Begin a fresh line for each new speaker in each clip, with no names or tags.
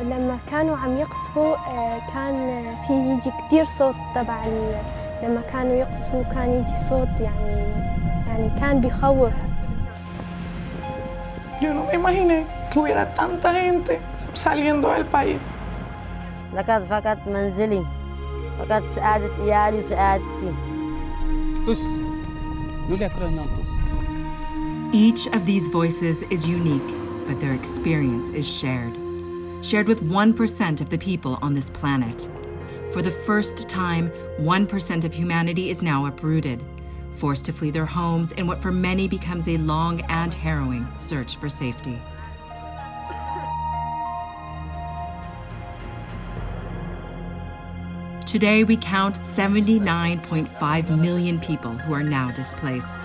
لما كانوا عم يقصفوا كان في يجي كتير صوت تبع لما كانوا يقصفوا كان يجي صوت يعني كان بيخوف.
Yo no me imaginé que hubiera tanta gente saliendo del país.
لقد فقدت منزلي، فقدت سعادة عيالي وسعادتي.
Each of these voices is unique, but their experience is shared with 1% of the people on this planet. For the first time, 1% of humanity is now uprooted, forced to flee their homes in what for many becomes a long and harrowing search for safety. Today, we count 79.5 million people who are now displaced,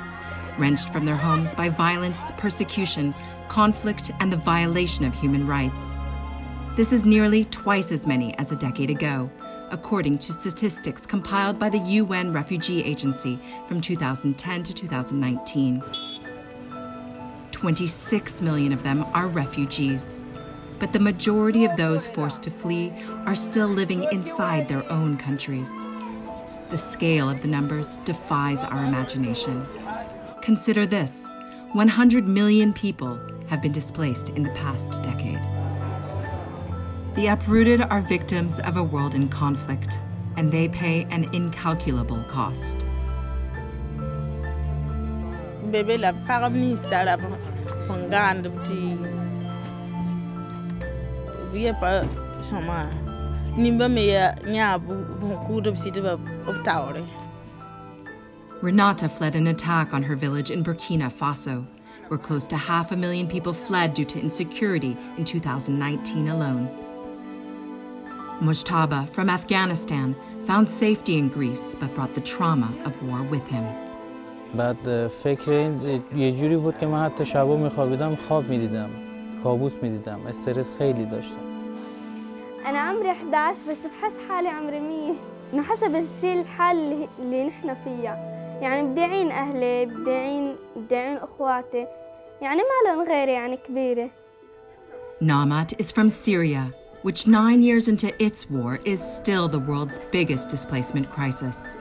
wrenched from their homes by violence, persecution, conflict, and the violation of human rights. This is nearly twice as many as a decade ago, according to statistics compiled by the UN Refugee Agency from 2010 to 2019. 26 million of them are refugees, but the majority of those forced to flee are still living inside their own countries. The scale of the numbers defies our imagination. Consider this: 100 million people have been displaced in the past decade. The uprooted are victims of a world in conflict, and they pay an incalculable cost. Renata fled an attack on her village in Burkina Faso, where close to 500,000 people fled due to insecurity in 2019 alone. Mujtaba from Afghanistan found safety in Greece, but brought the trauma of war with him.
بعد فکر یه جوری بود که من حتی شبا میخوابیدم خواب میدیدم، کابوس میدیدم، استرس خیلی داشتم.
أنا عمري 11 بس بحس حالي عمري 100 إنه حسب الشيء الحال اللي نحن فيها، يعني بدي أعين أهلي، بدي أعين أخواتي، يعني ما لهم غيري يعني كبيرة.
Namat is from Syria, which 9 years into its war is still the world's biggest displacement crisis.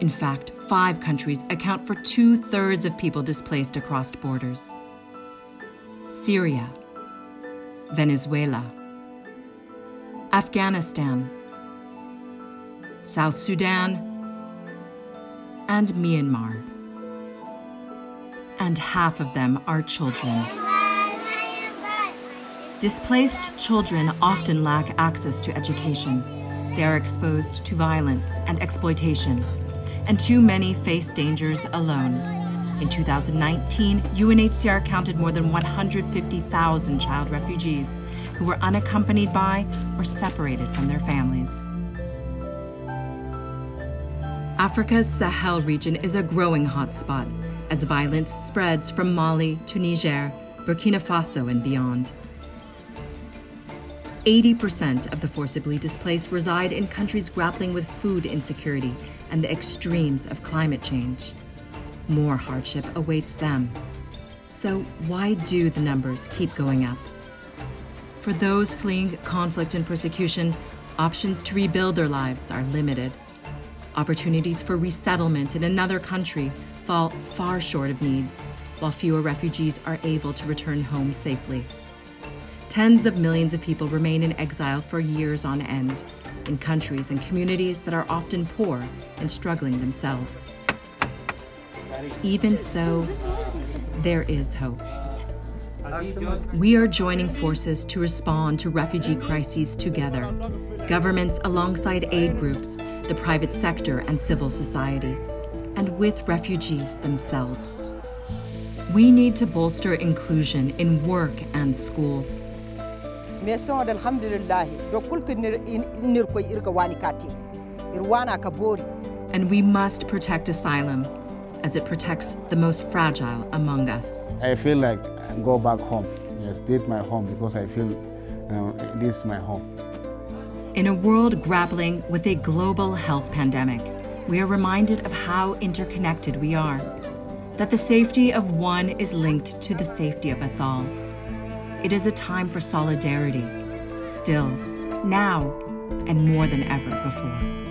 In fact, 5 countries account for 2/3 of people displaced across borders: Syria, Venezuela, Afghanistan, South Sudan, and Myanmar. And half of them are children. Displaced children often lack access to education. They are exposed to violence and exploitation, and too many face dangers alone. In 2019, UNHCR counted more than 150,000 child refugees who were unaccompanied by or separated from their families. Africa's Sahel region is a growing hotspot as violence spreads from Mali to Niger, Burkina Faso, and beyond. 80% of the forcibly displaced reside in countries grappling with food insecurity and the extremes of climate change. More hardship awaits them. So why do the numbers keep going up? For those fleeing conflict and persecution, options to rebuild their lives are limited. Opportunities for resettlement in another country fall far short of needs, while fewer refugees are able to return home safely. Tens of millions of people remain in exile for years on end, in countries and communities that are often poor and struggling themselves. Even so, there is hope. We are joining forces to respond to refugee crises together, governments alongside aid groups, the private sector and civil society, and with refugees themselves. We need to bolster inclusion in work and schools. And we must protect asylum, as it protects the most fragile among us.
I feel like I go back home. Yes, this is my home because I feel this is my home.
In a world grappling with a global health pandemic, we are reminded of how interconnected we are, that the safety of one is linked to the safety of us all. It is a time for solidarity, still, now, and more than ever before.